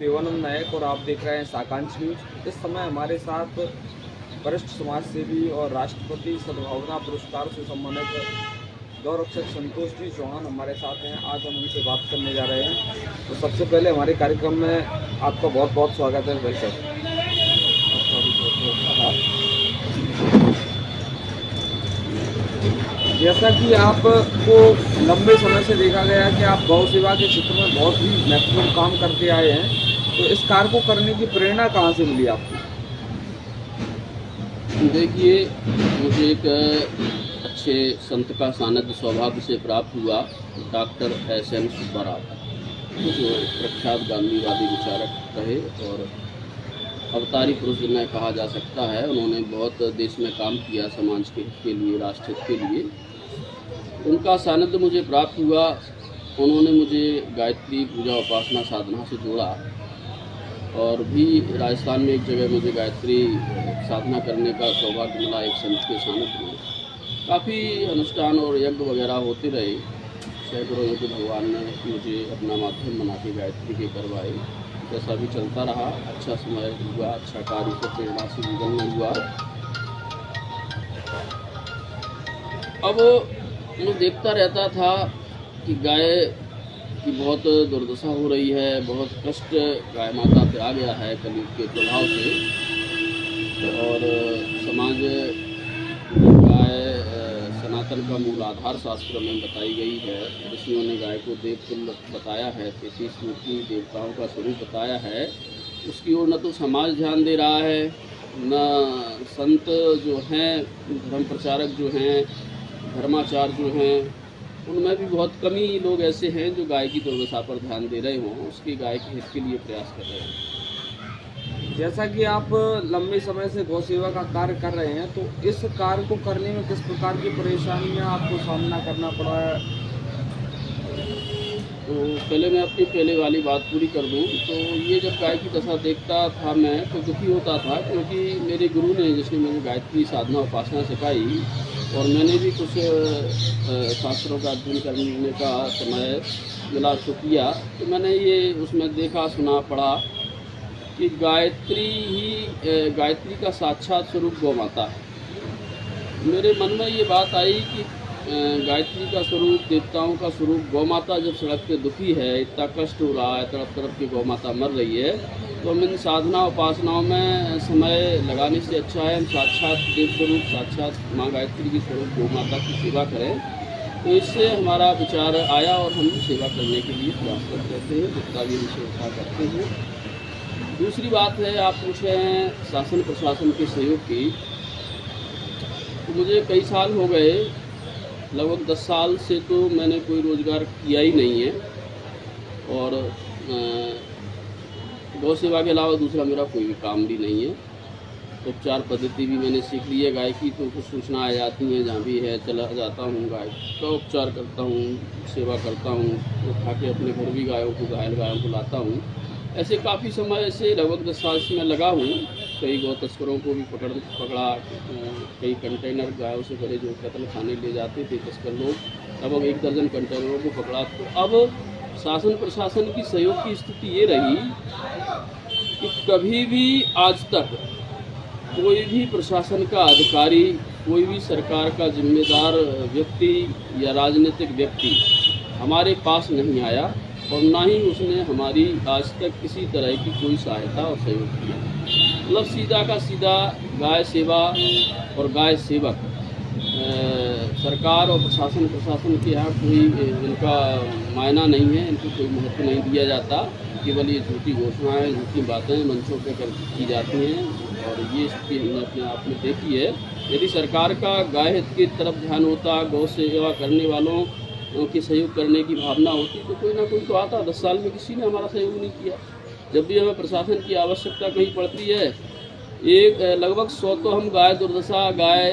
देवानंद नायक और आप देख रहे हैं साकांक्ष न्यूज। इस समय हमारे साथ वरिष्ठ समाज सेवी और राष्ट्रपति सद्भावना पुरस्कार से सम्मानित गौरक्षक संतोष जी चौहान हमारे साथ हैं। आज हम उनसे बात करने जा रहे हैं। तो सबसे पहले हमारे कार्यक्रम में आपका बहुत बहुत स्वागत है भाई साहब। जैसा कि आपको लंबे समय से देखा गया है कि आप गौ सेवा के क्षेत्र में बहुत ही महत्वपूर्ण काम करते आए हैं, तो इस कार्य को करने की प्रेरणा कहाँ से मिली आपको? देखिए, मुझे एक अच्छे संत का सानिध्य सौभाग्य से प्राप्त हुआ। Doctor S.M. सुब्बाराव, जो प्रख्यात गांधीवादी विचारक रहे और अवतारी पुरुष जिन्हें कहा जा सकता है। उन्होंने बहुत देश में काम किया, समाज के हित के लिए, राष्ट्र हित के लिए। उनका सानिध्य मुझे प्राप्त हुआ। उन्होंने मुझे गायत्री पूजा उपासना साधना से जोड़ा और भी राजस्थान में एक जगह मुझे गायत्री साधना करने का सौभाग्य मिला एक संत के सानिध्य में। काफ़ी अनुष्ठान और यज्ञ वगैरह होते रहे। सैकड़ों यज्ञ भगवान ने मुझे अपना माध्यम बना के गायत्री के करवाए। जैसा भी चलता रहा, अच्छा समय हुआ, अच्छा कार्य से प्रेरणा से जीवन में हुआ। अब मैं देखता रहता था कि गाय की बहुत दुर्दशा हो रही है, बहुत कष्ट गाय माता पे आ गया है कलयुग के प्रभाव से। और समाज गाय सनातन का मूल आधार शास्त्र में बताई गई है। ऋषियों ने गाय को देवतुल्य बताया है, 33 मूर्ति देवताओं का स्वरूप बताया है। उसकी ओर न तो समाज ध्यान दे रहा है, न संत जो हैं, धर्म प्रचारक जो हैं, धर्माचार्य जो हैं, उनमें भी बहुत कम ही लोग ऐसे हैं जो गाय की दुर्दशा पर ध्यान दे रहे हों, उसकी गाय के हित के लिए प्रयास कर रहे हैं। जैसा कि आप लंबे समय से गौ सेवा का कार्य कर रहे हैं, तो इस कार्य को करने में किस प्रकार की परेशानियां आपको सामना करना पड़ा है? तो पहले मैं अपनी पहले वाली बात पूरी कर दूं। तो ये जब गाय की दशा देखता था मैं तो दुखी होता था, क्योंकि मेरे गुरु ने, जिसने मुझे गायत्री साधना उपासना सिखाई और मैंने भी कुछ शास्त्रों का अध्ययन करने का समय मिला तो किया, तो मैंने ये उसमें देखा, सुना, पढ़ा कि गायत्री का साक्षात स्वरूप गौ माता है। मेरे मन में ये बात आई कि गायत्री का स्वरूप, देवताओं का स्वरूप गौ माता जब सड़क पे दुखी है, इतना कष्ट हो रहा है, तड़प तड़प की गौ माता मर रही है, तो हम इन साधना उपासनाओं में समय लगाने से अच्छा है हम साक्षात देव स्वरूप, साक्षात माँ गायत्री की स्वरूप गौ माता की सेवा करें। तो इससे हमारा विचार आया और हम सेवा करने के लिए प्रयास करते रहते हैं, जितना भी हम सेवा करते हैं। दूसरी बात है, आप पूछ रहे हैं शासन प्रशासन के सहयोग की। तो मुझे कई साल हो गए, लगभग 10 साल से तो मैंने कोई रोज़गार किया ही नहीं है और गौ सेवा के अलावा दूसरा मेरा कोई भी काम भी नहीं है। उपचार पद्धति भी मैंने सीख ली है गाय की, तो कुछ सूचना आ जाती हैं, जहाँ भी है चला जाता हूँ, गाय का उपचार करता हूँ, सेवा करता हूँ, उठा के अपने घर भी गायों को, घायल गायों को लाता हूँ। ऐसे काफ़ी समय से लगभग 10 साल से मैं लगा हूँ। कई गौ तस्करों को भी पकड़ा, कई कंटेनर गायों से भरे जो कत्ल खाने ले जाते थे तस्कर लोग, लगभग 1 दर्जन कंटेनरों को पकड़ा। तो अब शासन प्रशासन की सहयोग की स्थिति ये रही कि कभी भी आज तक कोई भी प्रशासन का अधिकारी, कोई भी सरकार का जिम्मेदार व्यक्ति या राजनीतिक व्यक्ति हमारे पास नहीं आया और ना ही उसने हमारी आज तक किसी तरह की कोई सहायता और सहयोग किया। मतलब सीधा का सीधा गाय सेवा और गाय सेवक, सरकार और प्रशासन के यहाँ कोई इनका मायना नहीं है, इनको कोई महत्व नहीं दिया जाता। केवल ये झूठी घोषणाएँ, झूठी बातें मंचों पर की जाती हैं और ये स्थिति हमने अपने आप में देखी है। यदि सरकार का गाय हित की तरफ ध्यान होता, गौ सेवा करने वालों की सहयोग करने की भावना होती, तो कोई ना कोई तो आता। 10 साल में किसी ने हमारा सहयोग नहीं किया। जब भी हमें प्रशासन की आवश्यकता कहीं पड़ती है, एक लगभग 100 तो हम गाय दुर्दशा, गाय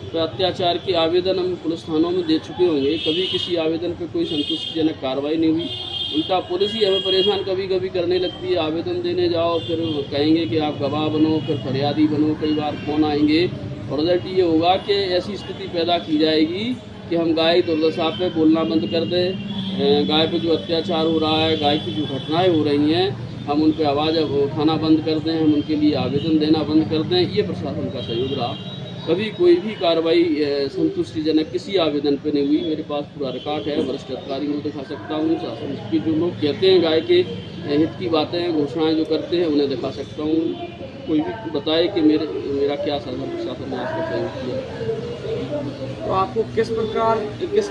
पर अत्याचार की आवेदन हम पुलिस थानों में दे चुके होंगे। कभी किसी आवेदन पर कोई संतुष्टिजनक कार्रवाई नहीं हुई। उल्टा पुलिस ही हमें परेशान कभी कभी करने लगती है। आवेदन देने जाओ, फिर कहेंगे कि आप गवाह बनो, फिर फरियादी बनो, कई बार फ़ोन आएंगे और रिजल्ट ये होगा कि ऐसी स्थिति पैदा की जाएगी कि हम गाय दुर्दशा पे बोलना बंद कर दें, गाय पे जो अत्याचार हो रहा है, गाय की जो घटनाएं हो रही हैं, हम उन पर आवाज़ उठाना बंद कर दें, हम उनके लिए आवेदन देना बंद कर दें, ये प्रशासन का सहयोग रहा। कभी कोई भी कार्रवाई संतुष्टिजनक किसी आवेदन पे नहीं हुई। मेरे पास पूरा रिकॉर्ड है, वरिष्ठ अधिकारी को दिखा सकता हूँ, शासन की जो लोग कहते हैं गाय के हित की बातें घोषणाएं जो करते हैं उन्हें दिखा सकता हूँ। कोई भी बताए कि मेरा क्या शासन प्रशासन ने आज तक सहयोग किया। तो आपको किस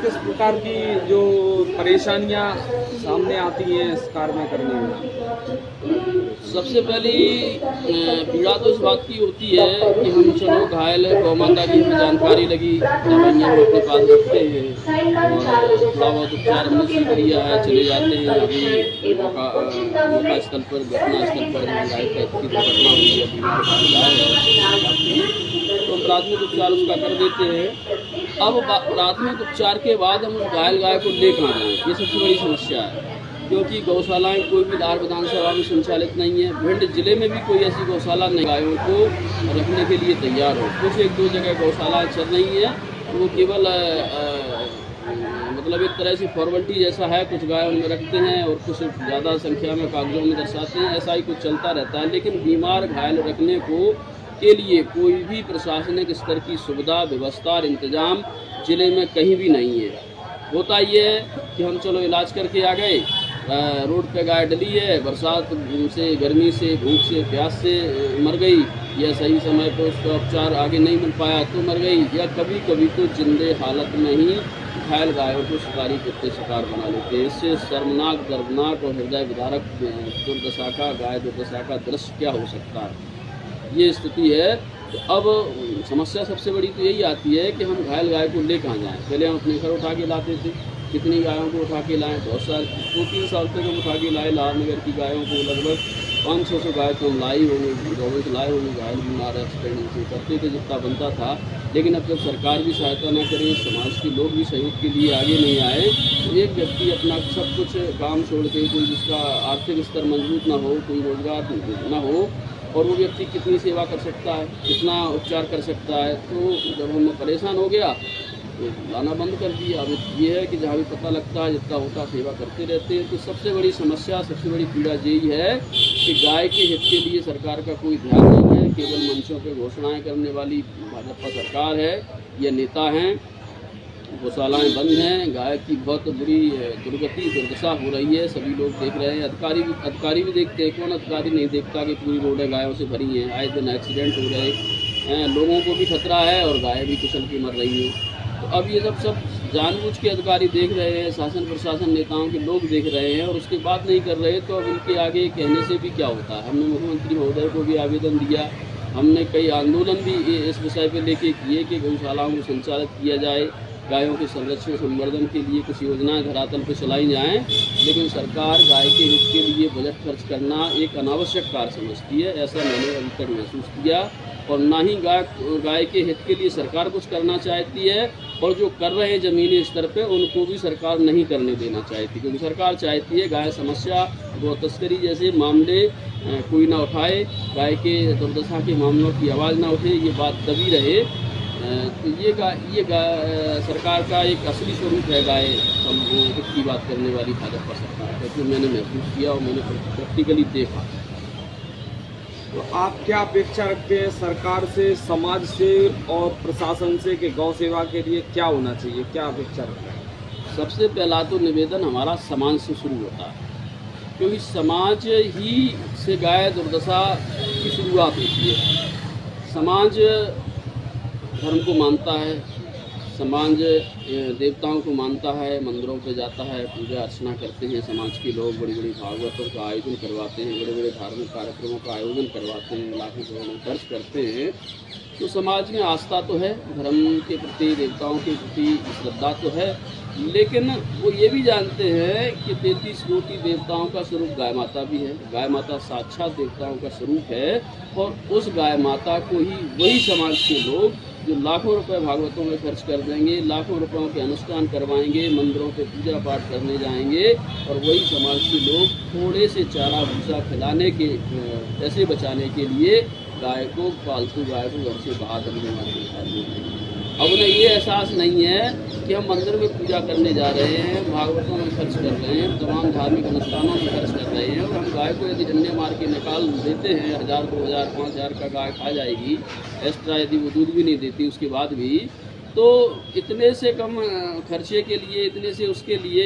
किस प्रकार की जो परेशानियां सामने आती हैं इस कार्य में करने में? सबसे पहली पीड़ा तो इस बात की होती है कि हम चलो घायल गौ माता की हमें जानकारी लगी, दवाइयाँ हम अपने पास रखते हैं और थोड़ा बहुत उपचार हमने सीख लिया है, चले जाते हैं। अभी मौका स्थल पर, घटना स्थल पर जहाँ गाय की दुर्घटना हुई है, तो प्राथमिक उपचार उसका कर देते हैं। अब प्राथमिक उपचार के बाद हम उस घायल गाय को ले कहाँ जाएँ, ये सबसे बड़ी समस्या है, क्योंकि गौशालाएं कोई भी धार विधानसभा में संचालित नहीं है। भिंड जिले में भी कोई ऐसी गौशाला नहीं गायों को रखने के लिए तैयार हो। कुछ एक दो जगह गौशालाएं चल रही हैं, वो केवल मतलब एक तरह से फॉर्मेलिटी जैसा है, कुछ गाय उनमें रखते हैं और कुछ ज़्यादा संख्या में कागजों में दर्शाते हैं, ऐसा ही कुछ चलता रहता है। लेकिन बीमार घायल रखने के लिए कोई भी प्रशासनिक स्तर की सुविधा, व्यवस्था और इंतजाम जिले में कहीं भी नहीं है। होता ये है कि हम चलो इलाज करके आ गए, रोड पे गाय डली है, बरसात से, गर्मी से, भूख से, प्यास से मर गई, या सही समय पर उसका उपचार आगे नहीं मिल पाया तो मर गई, या कभी कभी तो जिंदे हालत में ही घायल गायों को शिकारी कुत्ते शिकार बना लेते हैं। इससे शर्मनाक, दर्दनाक और हृदय विदारक दुर्दशा का, गाय दुर्दशा का दृश्य क्या हो सकता है, ये स्थिति है। तो अब समस्या सबसे बड़ी तो यही आती है कि हम घायल गाय को ले कहाँ जाएँ। पहले हम अपने घर उठा के लाते थे, कितनी गायों को उठा के लाएँ, बहुत साल 2-3 साल तक हम उठा के लाए। लालनगर की गायों को लगभग 500 गाय तो हम लाई होंगे, गौवें तो लाए होंगे। घायल बीमार एक्सीडेंट करते थे जितना बनता था। लेकिन अब जब सरकार भी सहायता न करे, समाज के लोग भी सहयोग के लिए आगे नहीं आए, तो एक व्यक्ति अपना सब कुछ काम छोड़ के, कोई जिसका आर्थिक स्तर मजबूत ना हो, कोई रोजगार ना हो, और वो व्यक्ति कितनी सेवा कर सकता है, कितना उपचार कर सकता है। तो जब हम परेशान हो गया तो लाना बंद कर दिया। अब ये है कि जहाँ भी पता लगता है, जितना होता सेवा करते रहते हैं। तो सबसे बड़ी समस्या, सबसे बड़ी पीड़ा यही है कि गाय के हित के लिए सरकार का कोई ध्यान नहीं है। केवल मंचों पे घोषणाएं करने वाली भाजपा सरकार है, ये नेता हैं। गौशालाएँ बंद हैं, गाय की बहुत बुरी दुर्गति, दुर्दशा हो रही है, सभी लोग देख रहे हैं। अधिकारी भी देखते हैं, कौन अधिकारी नहीं देखता कि पूरी रोडें गायों से भरी हैं, आए दिन एक्सीडेंट हो रहे हैं, लोगों को भी खतरा है और गाय भी कुचल के मर रही हैं। तो अब ये सब जानबूझ के अधिकारी देख रहे हैं, शासन प्रशासन नेताओं के लोग देख रहे हैं और उसके बाद नहीं कर रहे, तो अब उनके आगे कहने से भी क्या होता है। हमने मुख्यमंत्री महोदय को भी आवेदन दिया, हमने कई आंदोलन भी इस विषय पर लेके किए कि गौशालाओं को संचालित किया जाए, गायों के संरक्षण संवर्धन के लिए कुछ योजनाएं धरातल पर चलाई जाएं। लेकिन सरकार गाय के हित के लिए बजट खर्च करना एक अनावश्यक कार्य समझती है, ऐसा मैंने अभी तक महसूस किया। और ना ही गाय के हित के लिए सरकार कुछ करना चाहती है, और जो कर रहे हैं ज़मीनी स्तर पे उनको भी सरकार नहीं करने देना चाहती, क्योंकि सरकार चाहती है गाय समस्या, गौ तस्करी जैसे मामले कोई ना उठाए, गाय के दुर्दशा के मामलों की आवाज़ ना उठे, ये बात दबी रहे। तो ये सरकार का एक असली स्वरूप है गाय हित की बात करने वाली भाजपा सरकार, क्योंकि मैंने महसूस किया और मैंने प्रैक्टिकली देखा। तो आप क्या अपेक्षा रखते हैं सरकार से, समाज से और प्रशासन से कि गौ सेवा के लिए क्या होना चाहिए, क्या अपेक्षा रखते हैं? सबसे पहला तो निवेदन हमारा समाज से शुरू होता है, क्योंकि समाज ही से गाय दुर्दशा की शुरुआत होती है। समाज धर्म को मानता है, समाज देवताओं को मानता है, मंदिरों पे जाता है, पूजा अर्चना करते हैं। समाज के लोग बड़ी बड़ी भागवतों का आयोजन करवाते हैं, बड़े बड़े धार्मिक कार्यक्रमों का आयोजन करवाते हैं, लाखों करोड़ों खर्च करते हैं। तो समाज में आस्था तो है, धर्म के प्रति, देवताओं के प्रति श्रद्धा तो है, लेकिन वो ये भी जानते हैं कि 33 कोटि देवताओं का स्वरूप गाय माता भी है। गाय माता साक्षात देवताओं का स्वरूप है, और उस गाय माता को ही वही समाज के लोग जो लाखों रुपए भागवतों में खर्च कर देंगे, लाखों रुपयों के अनुष्ठान करवाएंगे, मंदिरों पे पूजा पाठ करने जाएंगे, और वही समाज के लोग थोड़े से चारा भूसा खिलाने के पैसे बचाने के लिए गाय को, पालतू गाय को घर से बाहर करने वाले। अब उन्हें ये एहसास नहीं है कि हम मंदिर में पूजा करने जा रहे हैं, भागवतों में खर्च कर रहे हैं, तमाम धार्मिक अनुष्ठानों में खर्च कर रहे हैं, और हम गाय को यदि डंडे मार के निकाल देते हैं, 1000, 2000, 5000 का गाय खा जाएगी, एक्स्ट्रा यदि वो दूध भी नहीं देती उसके बाद भी, तो इतने से कम खर्चे के लिए, इतने से उसके लिए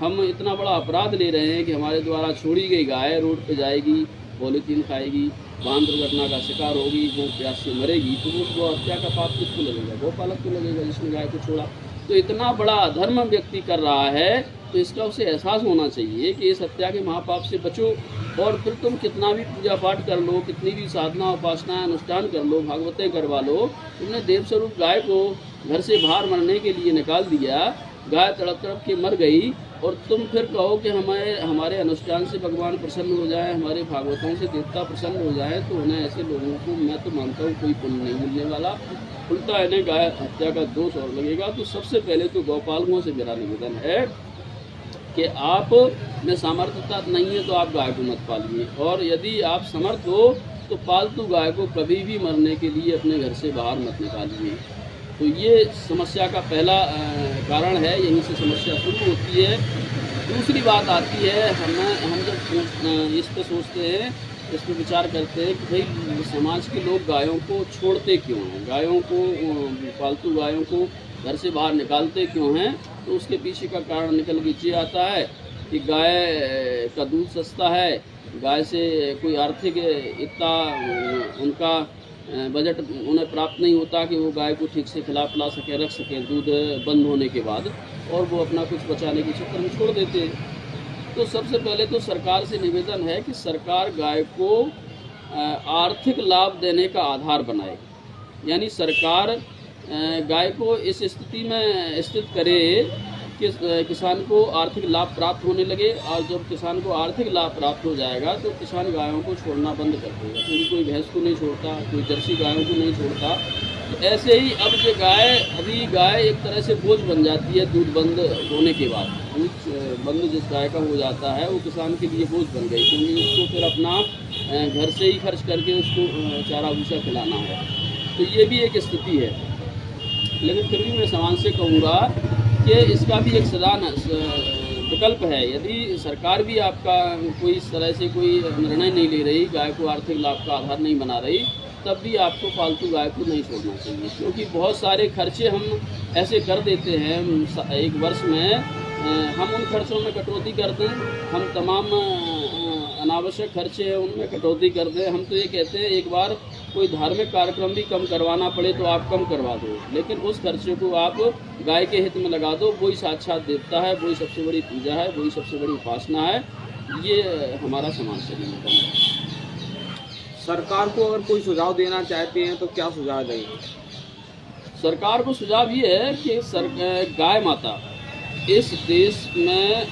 हम इतना बड़ा अपराध ले रहे हैं कि हमारे द्वारा छोड़ी गई गाय रोड पे जाएगी, पॉलीथीन खाएगी, वाहन दुर्घटना का शिकार होगी, वो प्यास से मरेगी, तो वो हत्या का पाप किसको लगेगा? गोपालक को लगेगा जिसने गाय को छोड़ा। तो इतना बड़ा अधर्म व्यक्ति कर रहा है, तो इसका उसे एहसास होना चाहिए कि इस हत्या के महापाप से बचो। और फिर तुम कितना भी पूजा पाठ कर लो, कितनी भी साधना उपासना अनुष्ठान कर लो, भागवतें करवा लो, तुमने देव स्वरूप गाय को घर से बाहर मरने के लिए निकाल दिया, गाय तड़प तड़प के मर गई, और तुम फिर कहो कि हमारे अनुष्ठान से भगवान प्रसन्न हो जाए, हमारे भागवतों से देवता प्रसन्न हो जाए, तो उन्हें ऐसे लोगों को मैं तो मानता हूँ कोई पुण्य नहीं मिलने वाला, उल्टा इन्हें गाय हत्या का दोष और लगेगा। तो सबसे पहले तो गौपालकों से मेरा निवेदन है कि आप में सामर्थ्यता नहीं है तो आप गाय को मत पालिए, और यदि आप समर्थ हो तो पालतू गाय को कभी भी मरने के लिए अपने घर से बाहर मत निकालिए। तो ये समस्या का पहला कारण है, यहीं से समस्या शुरू होती है। दूसरी बात आती है, हम जब इस पर सोचते हैं, इस पर विचार करते हैं कि भाई समाज के लोग गायों को छोड़ते क्यों हैं, गायों को, पालतू गायों को घर से बाहर निकालते क्यों हैं, तो उसके पीछे का कारण निकल के ये आता है कि गाय का दूध सस्ता है, गाय से कोई आर्थिक इतना उनका बजट उन्हें प्राप्त नहीं होता कि वो गाय को ठीक से खिला पिला सकें, रख सकें दूध बंद होने के बाद, और वो अपना कुछ बचाने के चक्कर में छोड़ देते हैं। तो सबसे पहले तो सरकार से निवेदन है कि सरकार गाय को आर्थिक लाभ देने का आधार बनाए, यानी सरकार गाय को इस स्थिति में स्थित करे कि किसान को आर्थिक लाभ प्राप्त होने लगे, और जब किसान को आर्थिक लाभ प्राप्त हो जाएगा तो किसान गायों को छोड़ना बंद कर देगा, क्योंकि कोई भैंस को नहीं छोड़ता, कोई जर्सी गायों को नहीं छोड़ता। तो ऐसे ही अब ये गाय एक तरह से बोझ बन जाती है दूध बंद होने के बाद। दूध बंद जिस गाय का हो जाता है वो किसान के लिए बोझ बन गई, क्योंकि उसको फिर अपना घर से ही खर्च करके उसको चारा भूसा खिलाना है। तो ये भी एक स्थिति है, लेकिन फिर भी मैं समाज से कहूँगा कि इसका भी एक सदान विकल्प है। यदि सरकार भी आपका कोई इस तरह से कोई निर्णय नहीं ले रही, गाय को आर्थिक लाभ का आधार नहीं बना रही, तब भी आपको पालतू गाय को नहीं छोड़ना चाहिए, क्योंकि बहुत सारे खर्चे हम ऐसे कर देते हैं एक वर्ष में, हम उन खर्चों में कटौती कर दें, हम तमाम अनावश्यक खर्चे हैं उनमें कटौती कर दें। हम तो ये कहते हैं एक बार कोई धार्मिक कार्यक्रम भी कम करवाना पड़े तो आप कम करवा दो, लेकिन उस खर्चे को आप गाय के हित में लगा दो। वही साक्षात देवता है, वही सबसे बड़ी पूजा है, वही सबसे बड़ी उपासना है। ये हमारा समाज से निवेदन है। सरकार को अगर कोई सुझाव देना चाहते हैं तो क्या सुझाव देंगे? सरकार को सुझाव ये है कि गाय माता इस देश में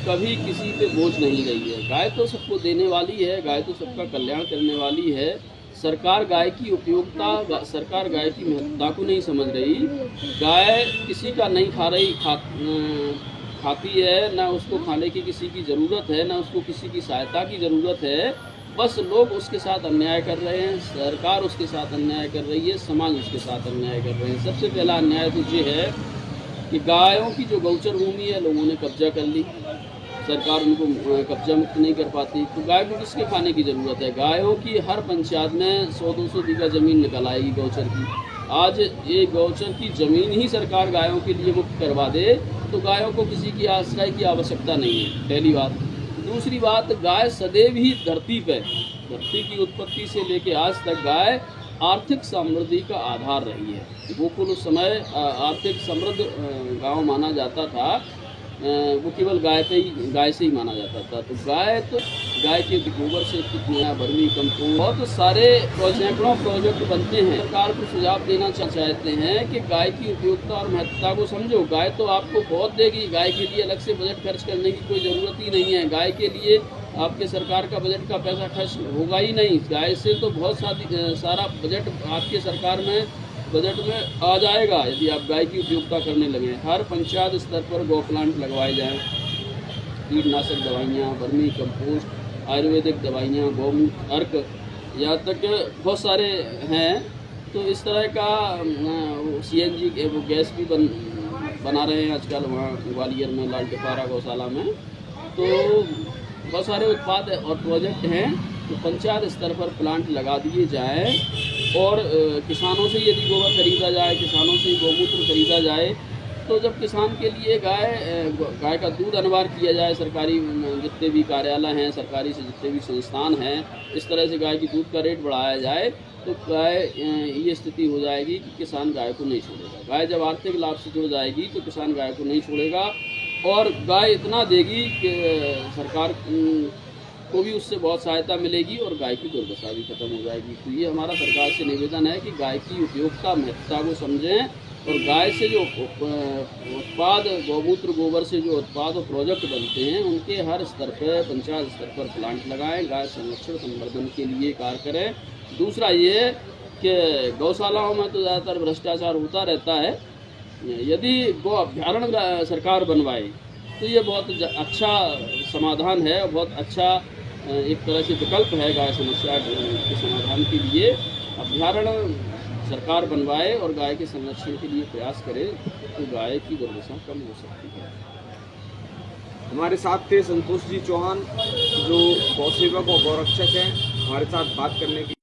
कभी किसी पे बोझ नहीं रही है। गाय तो सबको देने वाली है, गाय तो सबका कल्याण करने वाली है। सरकार गाय की उपयोगिता, सरकार गाय की महत्वता को नहीं समझ रही। गाय किसी का नहीं खाती है, ना उसको खाने की किसी की ज़रूरत है, ना उसको किसी की सहायता की ज़रूरत है। बस लोग उसके साथ अन्याय कर रहे हैं, सरकार उसके साथ अन्याय कर रही है, समाज उसके साथ अन्याय कर रहे हैं। सबसे पहला अन्याय तो ये है कि गायों की जो गौचर भूमि है लोगों ने कब्जा कर ली, सरकार उनको कब्जा मुक्त नहीं कर पाती। तो गाय को किसके खाने की ज़रूरत है? गायों की हर पंचायत में 100-200 बीघा ज़मीन निकल आएगी गौचर की। आज ये गौचर की ज़मीन ही सरकार गायों के लिए मुक्त करवा दे तो गायों को किसी की आश्रय की आवश्यकता नहीं है, पहली बात। दूसरी बात, गाय सदैव ही धरती की उत्पत्ति से लेकर आज तक गाय आर्थिक समृद्धि का आधार रही है। गोकुल उस समय आर्थिक समृद्ध गांव माना जाता था, वो केवल गाय से ही माना जाता था। तो गाय के गोबर से कितना वर्मी कंपोस्ट, बहुत सारे सैकड़ों प्रोजेक्ट बनते हैं। सरकार को सुझाव देना चाहते हैं कि गाय की उपयोगिता और महत्वता को समझो। गाय तो आपको बहुत देगी, गाय के लिए अलग से बजट खर्च करने की कोई ज़रूरत ही नहीं है। गाय के लिए आपके सरकार का बजट का पैसा खर्च होगा ही नहीं। गाय से तो बहुत सारा बजट आपके सरकार में बजट में आ जाएगा यदि आप गाय की उपयोगिता करने लगे। हर पंचायत स्तर पर गौ प्लांट लगवाए जाएं, कीटनाशक दवाइयाँ, वर्मी कंपोस्ट, आयुर्वेदिक दवाइयाँ, गौमूत्र, अर्क, यहाँ तक बहुत सारे हैं। तो इस तरह का CNG के वो गैस भी बना रहे हैं आजकल वहाँ ग्वालियर में, लालटेपारा गौशाला में। तो बहुत सारे उत्पाद और प्रोजेक्ट हैं, तो पंचायत स्तर पर प्लांट लगा दिए जाए और किसानों से यदि गोबर खरीदा जाए, किसानों से गौमूत्र खरीदा जाए, तो जब किसान के लिए गाय का दूध अनिवार्य किया जाए, सरकारी जितने भी कार्यालय हैं, सरकारी से जितने भी संस्थान हैं, इस तरह से गाय की दूध का रेट बढ़ाया जाए, तो गाय ये स्थिति हो जाएगी कि किसान गाय को नहीं छोड़ेगा। गाय जब आर्थिक लाभ से जुड़ जाएगी तो किसान गाय को नहीं छोड़ेगा, और गाय इतना देगी कि सरकार को भी उससे बहुत सहायता मिलेगी और गाय की दुर्दशा भी खत्म हो जाएगी। तो ये हमारा सरकार से निवेदन है कि गाय की उपयोगिता, महत्ता को समझें, और गाय से जो उत्पाद, गौमूत्र, गोबर से जो उत्पाद और प्रोजेक्ट बनते हैं, उनके हर स्तर पर, पंचायत स्तर पर प्लांट लगाएं, गाय संरक्षण संवर्धन के लिए कार्य करें। दूसरा ये कि गौशालाओं में तो ज़्यादातर भ्रष्टाचार होता रहता है, यदि गौ अभ्यारण्य सरकार बनवाए तो ये बहुत अच्छा समाधान है और बहुत अच्छा एक तरह से विकल्प है गाय समस्या के समाधान के लिए। अभ्यारण्य सरकार बनवाए और गाय के संरक्षण के लिए प्रयास करे तो गाय की दुर्दशा कम हो सकती है। हमारे साथ थे संतोष जी चौहान, जो गौ सेवक और गौरक्षक हैं, हमारे साथ बात करने की